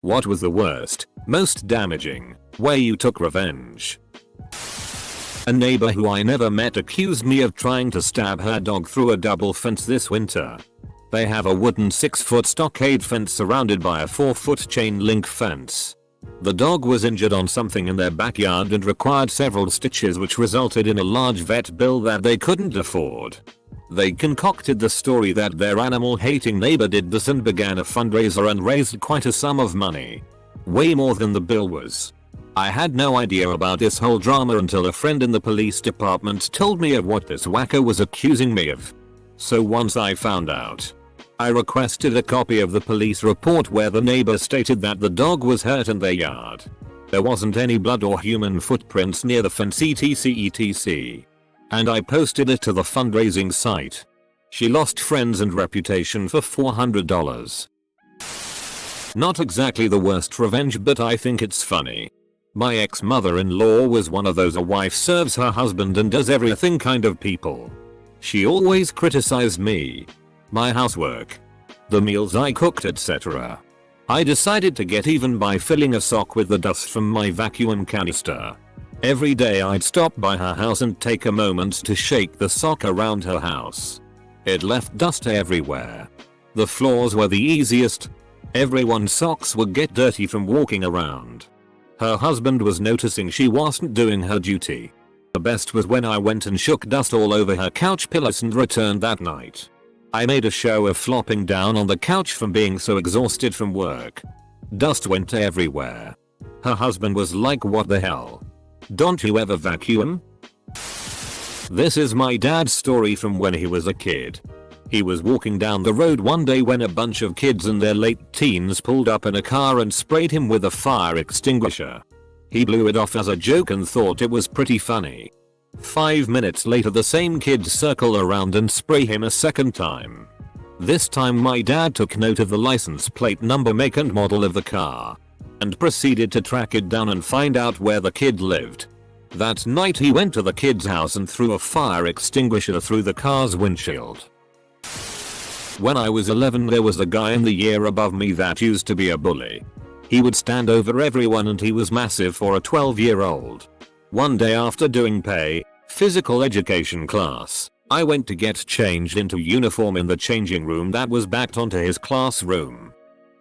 What was the worst, most damaging way you took revenge? A neighbor who I never met accused me of trying to stab her dog through a double fence this winter. They have a wooden 6-foot stockade fence surrounded by a 4-foot chain link fence. The dog was injured on something in their backyard and required several stitches, which resulted in a large vet bill that they couldn't afford. They concocted the story that their animal-hating neighbor did this and began a fundraiser and raised quite a sum of money. Way more than the bill was. I had no idea about this whole drama until a friend in the police department told me of what this wacko was accusing me of. So once I found out, I requested a copy of the police report where the neighbor stated that the dog was hurt in their yard. There wasn't any blood or human footprints near the fence etc. And I posted it to the fundraising site. She lost friends and reputation for $400. Not exactly the worst revenge, but I think it's funny. My ex-mother-in-law was one of those a wife serves her husband and does everything kind of people. She always criticized me, my housework, the meals I cooked, etc. I decided to get even by filling a sock with the dust from my vacuum canister. Every day I'd stop by her house and take a moment to shake the sock around her house. It left dust everywhere. The floors were the easiest. Everyone's socks would get dirty from walking around. Her husband was noticing she wasn't doing her duty. The best was when I went and shook dust all over her couch pillows and returned that night. I made a show of flopping down on the couch from being so exhausted from work. Dust went everywhere. Her husband was like, "What the hell? Don't you ever vacuum?" This is my dad's story from when he was a kid. He was walking down the road one day when a bunch of kids in their late teens pulled up in a car and sprayed him with a fire extinguisher. He blew it off as a joke and thought it was pretty funny. 5 minutes later the same kids circle around and spray him a second time. This time my dad took note of the license plate number, make and model of the car and proceeded to track it down and find out where the kid lived. That night he went to the kid's house and threw a fire extinguisher through the car's windshield. When I was 11 there was a guy in the year above me that used to be a bully. He would stand over everyone and he was massive for a 12-year-old. One day after doing physical education class, I went to get changed into uniform in the changing room that was backed onto his classroom.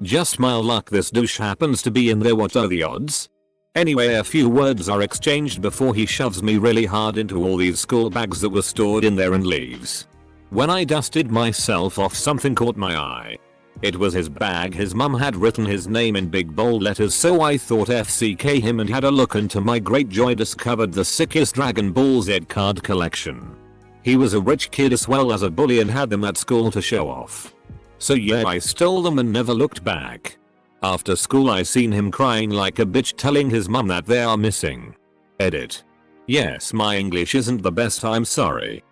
Just my luck this douche happens to be in there. What are the odds? Anyway, a few words are exchanged before he shoves me really hard into all these school bags that were stored in there and leaves. When I dusted myself off, something caught my eye. It was his bag. His mum had written his name in big bold letters, so I thought FCK him and had a look, and to my great joy discovered the sickest Dragon Ball Z card collection. He was a rich kid as well as a bully and had them at school to show off. So yeah, I stole them and never looked back. After school I seen him crying like a bitch telling his mum that they are missing. Edit. Yes, my English isn't the best, I'm sorry.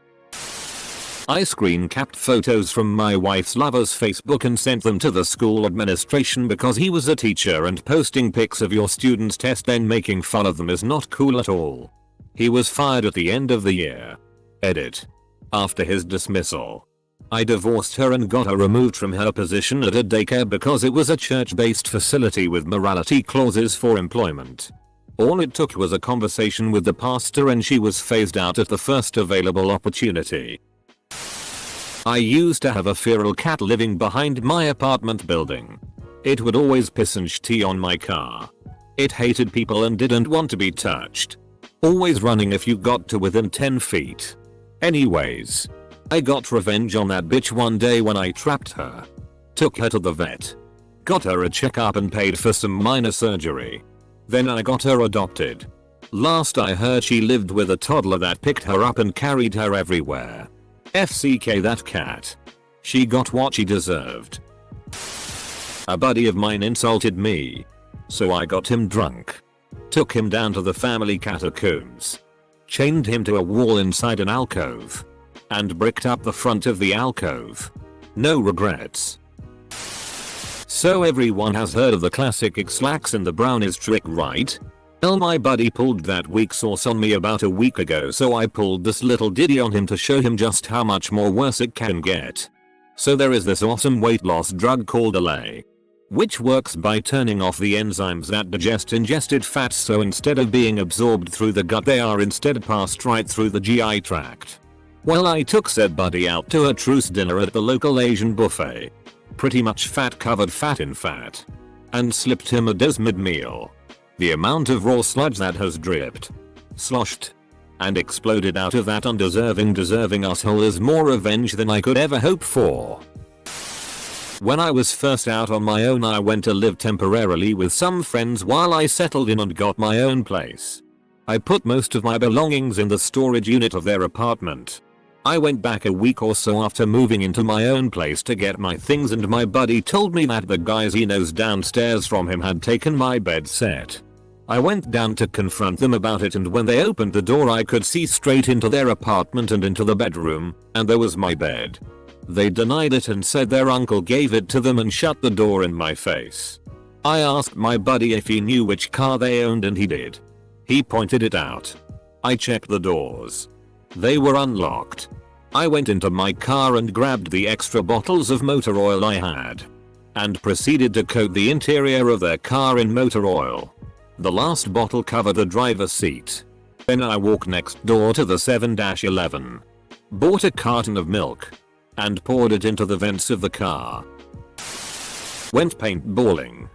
I screen capped photos from my wife's lover's Facebook and sent them to the school administration because he was a teacher and posting pics of your student's test then making fun of them is not cool at all. He was fired at the end of the year. Edit. After his dismissal, I divorced her and got her removed from her position at a daycare because it was a church-based facility with morality clauses for employment. All it took was a conversation with the pastor and she was phased out at the first available opportunity. I used to have a feral cat living behind my apartment building. It would always piss and tea on my car. It hated people and didn't want to be touched. Always running if you got to within 10 feet. Anyways, I got revenge on that bitch one day when I trapped her. Took her to the vet. Got her a checkup and paid for some minor surgery. Then I got her adopted. Last I heard she lived with a toddler that picked her up and carried her everywhere. FCK that cat. She got what she deserved. A buddy of mine insulted me, so I got him drunk. Took him down to the family catacombs. Chained him to a wall inside an alcove. And bricked up the front of the alcove. No regrets. So everyone has heard of the classic X-Lax and the brownies trick, right? Well, my buddy pulled that weak sauce on me about a week ago, so I pulled this little ditty on him to show him just how much more worse it can get. So there is this awesome weight loss drug called Olay. which works by turning off the enzymes that digest ingested fats, so instead of being absorbed through the gut they are instead passed right through the GI tract. Well, I took said buddy out to a truce dinner at the local Asian buffet. Pretty much fat covered fat in fat. And slipped him a dish mid-meal. The amount of raw sludge that has dripped, sloshed, and exploded out of that deserving asshole is more revenge than I could ever hope for. When I was first out on my own, I went to live temporarily with some friends while I settled in and got my own place. I put most of my belongings in the storage unit of their apartment. I went back a week or so after moving into my own place to get my things, and my buddy told me that the guys he knows downstairs from him had taken my bed set. I went down to confront them about it, and when they opened the door I could see straight into their apartment and into the bedroom, and there was my bed. They denied it and said their uncle gave it to them and shut the door in my face. I asked my buddy if he knew which car they owned, and he did. He pointed it out. I checked the doors. They were unlocked. I went into my car and grabbed the extra bottles of motor oil I had. And proceeded to coat the interior of their car in motor oil. The last bottle covered the driver's seat. Then I walked next door to the 7-Eleven. Bought a carton of milk. And poured it into the vents of the car. Went paintballing.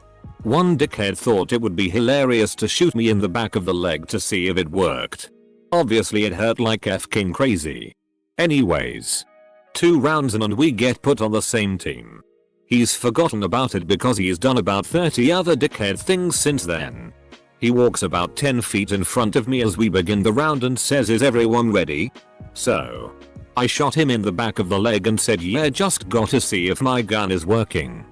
One dickhead thought it would be hilarious to shoot me in the back of the leg to see if it worked. Obviously it hurt like f***ing crazy. Anyways. 2 rounds in and we get put on the same team. He's forgotten about it because he's done about 30 other dickhead things since then. He walks about 10 feet in front of me as we begin the round and says, "Is everyone ready?" So I shot him in the back of the leg and said, "Yeah, just gotta see if my gun is working."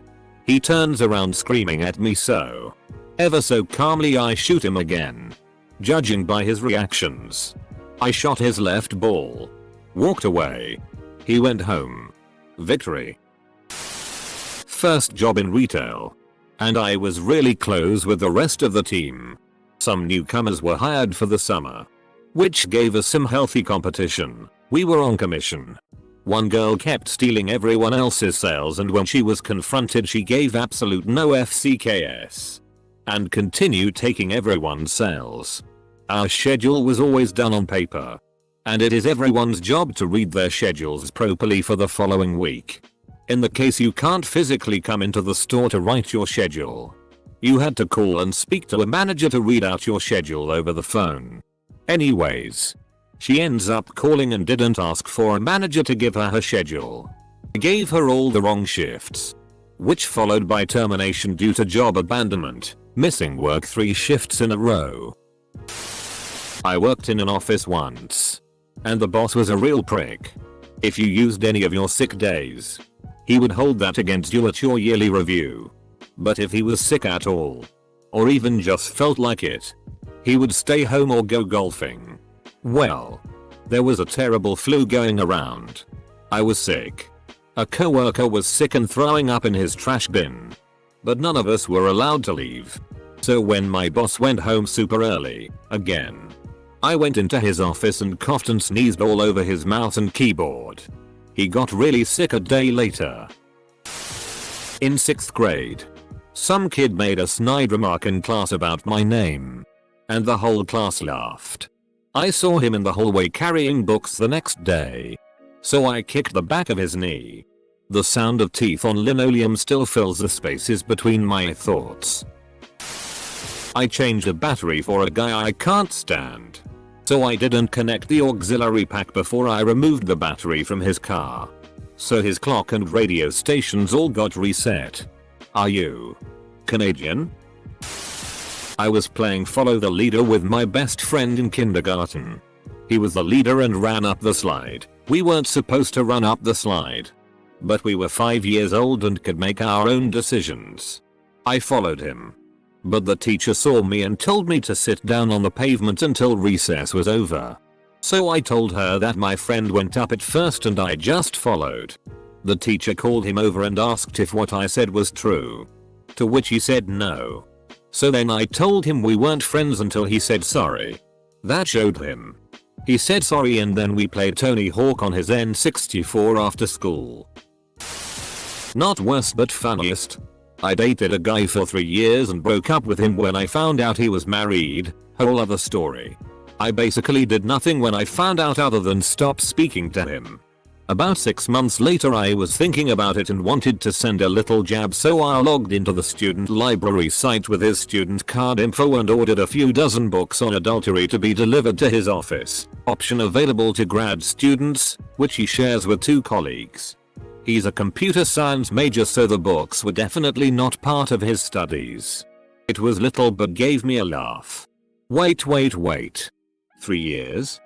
He turns around screaming at me, so ever so calmly I shoot him again. Judging by his reactions, I shot his left ball. Walked away. He went home. Victory. First job in retail. And I was really close with the rest of the team. Some newcomers were hired for the summer, which gave us some healthy competition. We were on commission. One girl kept stealing everyone else's sales, and when she was confronted she gave absolute no FCKS. And continued taking everyone's sales. Our schedule was always done on paper. And it is everyone's job to read their schedules properly for the following week. In the case you can't physically come into the store to write your schedule, you had to call and speak to a manager to read out your schedule over the phone. Anyways, she ends up calling and didn't ask for a manager to give her schedule. Gave her all the wrong shifts, which followed by termination due to job abandonment, missing work 3 shifts in a row. I worked in an office once, and the boss was a real prick. If you used any of your sick days, he would hold that against you at your yearly review. But if he was sick at all, or even just felt like it, he would stay home or go golfing. Well, there was a terrible flu going around. I was sick. A coworker was sick and throwing up in his trash bin. But none of us were allowed to leave. So when my boss went home super early, again, I went into his office and coughed and sneezed all over his mouse and keyboard. He got really sick a day later. In 6th grade, some kid made a snide remark in class about my name. And the whole class laughed. I saw him in the hallway carrying books the next day. So I kicked the back of his knee. The sound of teeth on linoleum still fills the spaces between my thoughts. I changed a battery for a guy I can't stand. So I didn't connect the auxiliary pack before I removed the battery from his car. So his clock and radio stations all got reset. Are you Canadian? I was playing follow the leader with my best friend in kindergarten. He was the leader and ran up the slide. We weren't supposed to run up the slide, but we were 5 years old and could make our own decisions. I followed him. But the teacher saw me and told me to sit down on the pavement until recess was over. So I told her that my friend went up it first and I just followed. The teacher called him over and asked if what I said was true. To which he said no. So then I told him we weren't friends until he said sorry. That showed him. He said sorry and then we played Tony Hawk on his N64 after school. Not worst but funniest. I dated a guy for 3 years and broke up with him when I found out he was married. Whole other story. I basically did nothing when I found out other than stop speaking to him. About 6 months later I was thinking about it and wanted to send a little jab, so I logged into the student library site with his student card info and ordered a few dozen books on adultery to be delivered to his office. Option available to grad students, which he shares with 2 colleagues. He's a computer science major, so the books were definitely not part of his studies. It was little but gave me a laugh. Wait. 3 years?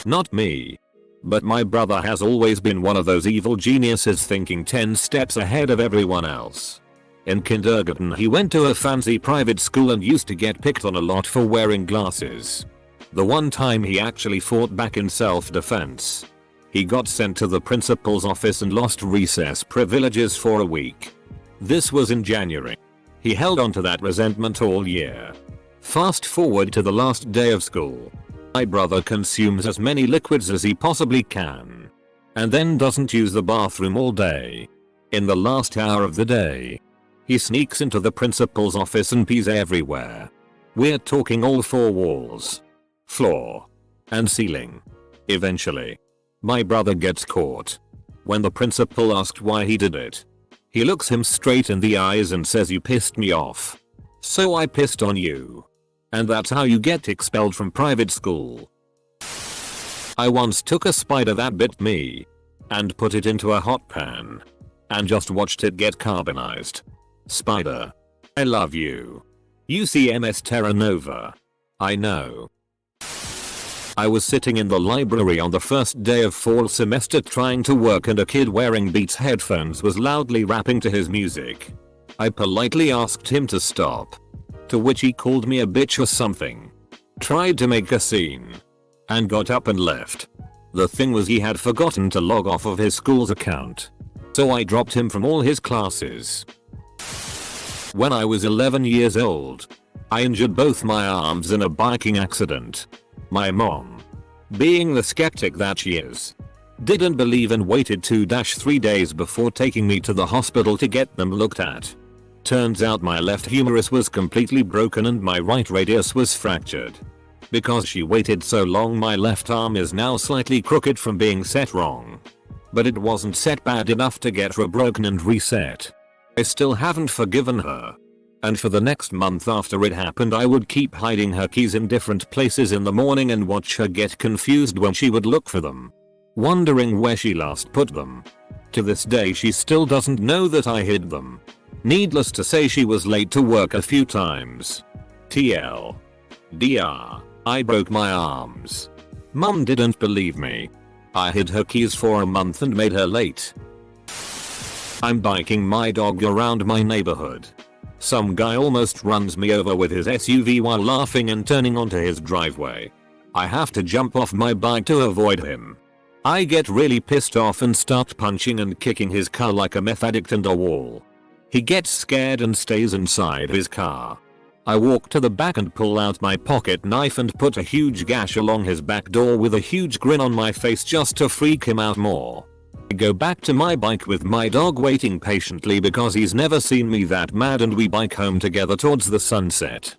Not me. But my brother has always been one of those evil geniuses thinking 10 steps ahead of everyone else. In kindergarten he went to a fancy private school and used to get picked on a lot for wearing glasses. The one time he actually fought back in self-defense. He got sent to the principal's office and lost recess privileges for a week. This was in January. He held on to that resentment all year. Fast forward to the last day of school. My brother consumes as many liquids as he possibly can. And then doesn't use the bathroom all day. In the last hour of the day, he sneaks into the principal's office and pees everywhere. We're talking all 4 walls, floor, and ceiling. Eventually, my brother gets caught. When the principal asked why he did it, he looks him straight in the eyes and says, "You pissed me off. So I pissed on you. And that's how you get expelled from private school." I once took a spider that bit me and put it into a hot pan and just watched it get carbonized. Spider, I love you. UCMS Terra Nova. I know. I was sitting in the library on the first day of fall semester trying to work, and a kid wearing Beats headphones was loudly rapping to his music. I politely asked him to stop. To which he called me a bitch or something. Tried to make a scene. And got up and left. The thing was, he had forgotten to log off of his school's account. So I dropped him from all his classes. When I was 11 years old, I injured both my arms in a biking accident. My mom, being the skeptic that she is, didn't believe and waited 2-3 days before taking me to the hospital to get them looked at. Turns out my left humerus was completely broken and my right radius was fractured. Because she waited so long, my left arm is now slightly crooked from being set wrong. But it wasn't set bad enough to get rebroken and reset. I still haven't forgiven her. And for the next month after it happened, I would keep hiding her keys in different places in the morning and watch her get confused when she would look for them, wondering where she last put them. To this day she still doesn't know that I hid them. Needless to say, she was late to work a few times. TLDR, I broke my arms. Mum didn't believe me. I hid her keys for a month and made her late. I'm biking my dog around my neighborhood. Some guy almost runs me over with his SUV while laughing and turning onto his driveway. I have to jump off my bike to avoid him. I get really pissed off and start punching and kicking his car like a meth addict and a wall. He gets scared and stays inside his car. I walk to the back and pull out my pocket knife and put a huge gash along his back door with a huge grin on my face just to freak him out more. I go back to my bike with my dog waiting patiently because he's never seen me that mad, and we bike home together towards the sunset.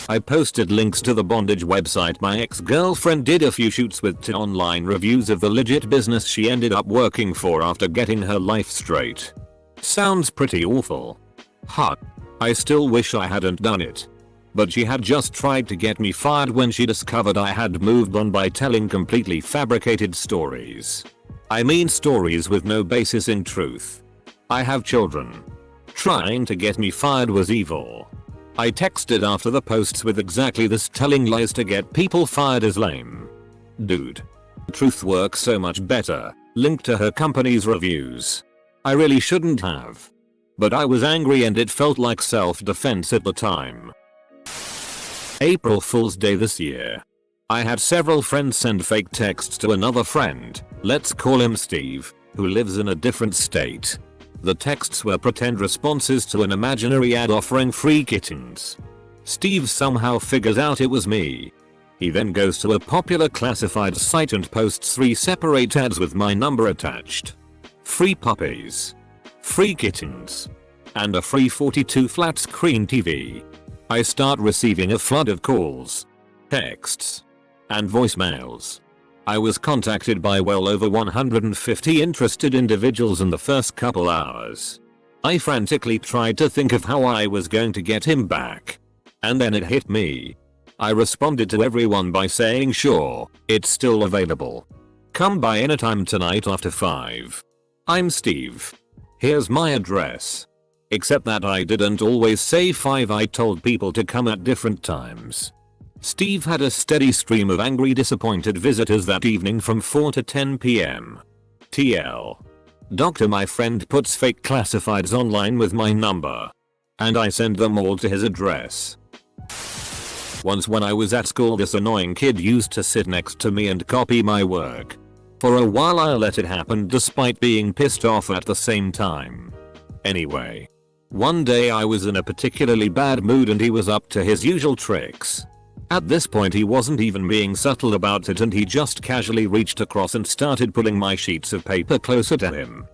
I posted links to the bondage website my ex-girlfriend did a few shoots with to online reviews of the legit business she ended up working for after getting her life straight. Sounds pretty awful. Huh. I still wish I hadn't done it. But she had just tried to get me fired when she discovered I had moved on by telling completely fabricated stories. I mean, stories with no basis in truth. I have children. Trying to get me fired was evil. I texted after the posts with exactly this: telling lies to get people fired is lame. Dude. Truth works so much better. Link to her company's reviews. I really shouldn't have. But I was angry and it felt like self-defense at the time. April Fool's Day this year. I had several friends send fake texts to another friend, let's call him Steve, who lives in a different state. The texts were pretend responses to an imaginary ad offering free kittens. Steve somehow figures out it was me. He then goes to a popular classified site and posts 3 separate ads with my number attached. Free puppies. free kittens, and a free 42 flat screen TV. I start receiving a flood of calls, texts, and voicemails. I was contacted by well over 150 interested individuals in the first couple hours. I frantically tried to think of how I was going to get him back. And then it hit me. I responded to everyone by saying sure, it's still available. Come by anytime tonight after 5. I'm Steve. Here's my address. Except that I didn't always say 5, I told people to come at different times. Steve had a steady stream of angry, disappointed visitors that evening from 4 to 10 p.m. TL. Doctor, my friend, puts fake classifieds online with my number, and I send them all to his address. Once when I was at school, this annoying kid used to sit next to me and copy my work. For a while I let it happen despite being pissed off at the same time. Anyway, one day I was in a particularly bad mood and he was up to his usual tricks. At this point he wasn't even being subtle about it and he just casually reached across and started pulling my sheets of paper closer to him.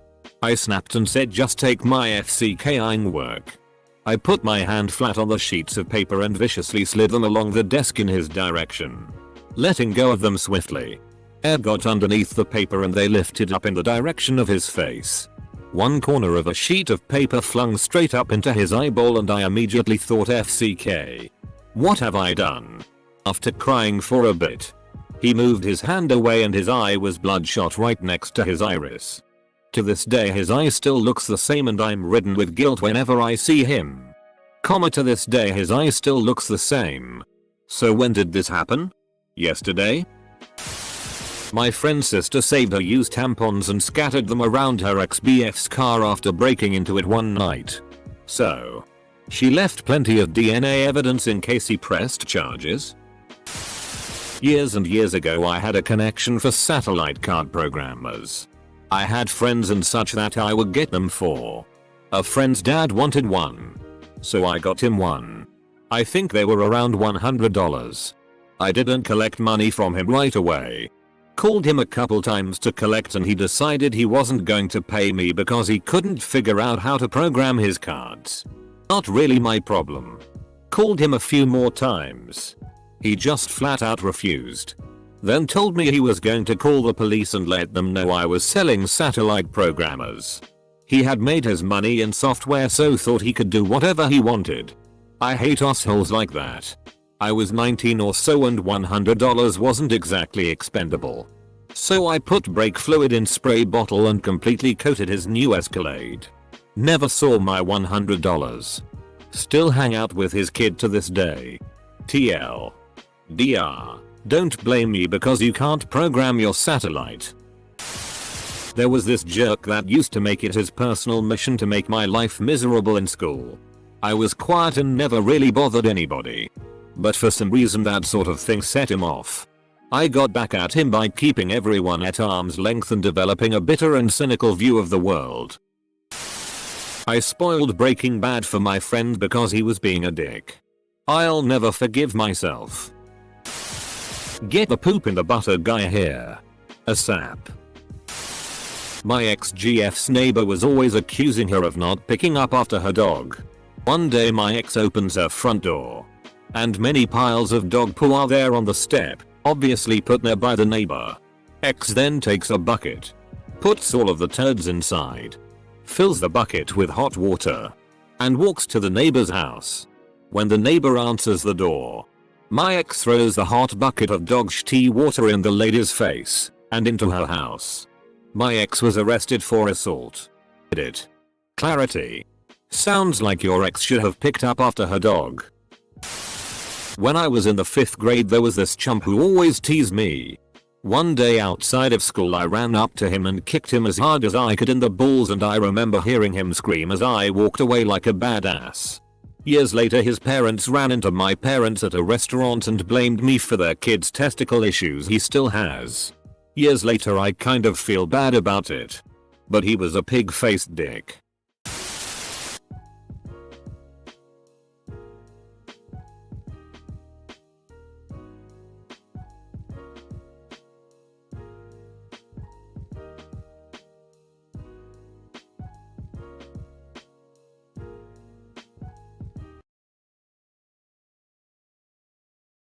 I snapped and said, just take my FCKing work. I put my hand flat on the sheets of paper and viciously slid them along the desk in his direction. Letting go of them swiftly, air got underneath the paper and they lifted up in the direction of his face. One corner of a sheet of paper flung straight up into his eyeball and I immediately thought, FCK. What have I done? After crying for a bit, he moved his hand away and his eye was bloodshot right next to his iris. To this day his eye still looks the same and I'm ridden with guilt whenever I see him. To this day his eye still looks the same. So when did this happen? Yesterday? My friend's sister saved her used tampons and scattered them around her ex-BF's car after breaking into it one night. So, she left plenty of DNA evidence in case he pressed charges. Years and years ago I had a connection for satellite card programmers. I had friends and such that I would get them for. A friend's dad wanted one, so I got him one. I think they were around $100. I didn't collect money from him right away. Called him a couple times to collect and he decided he wasn't going to pay me because he couldn't figure out how to program his cards. Not really my problem. Called him a few more times. He just flat out refused. Then told me he was going to call the police and let them know I was selling satellite programmers. He had made his money in software so thought he could do whatever he wanted. I hate assholes like that. I was 19 or so and $100 wasn't exactly expendable. So I put brake fluid in spray bottle and completely coated his new Escalade. Never saw my $100. Still hang out with his kid to this day. TL. DR. Don't blame me because you can't program your satellite. There was this jerk that used to make it his personal mission to make my life miserable in school. I was quiet and never really bothered anybody. But for some reason that sort of thing set him off. I got back at him by keeping everyone at arm's length and developing a bitter and cynical view of the world. I spoiled Breaking Bad for my friend because he was being a dick. I'll never forgive myself. Get the poop in the butter guy here. A sap. My ex-GF's neighbor was always accusing her of not picking up after her dog. One day my ex opens her front door. And many piles of dog poo are there on the step, obviously put there by the neighbor. Ex then takes a bucket, puts all of the turds inside, fills the bucket with hot water, and walks to the neighbor's house. When the neighbor answers the door, my ex throws the hot bucket of dog tea water in the lady's face and into her house. My ex was arrested for assault. Edit. Clarity. Sounds like your ex should have picked up after her dog. When I was in the 5th grade there was this chump who always teased me. One day outside of school I ran up to him and kicked him as hard as I could in the balls and I remember hearing him scream as I walked away like a badass. Years later his parents ran into my parents at a restaurant and blamed me for their kid's testicle issues he still has. Years later I kind of feel bad about it. But he was a pig-faced dick.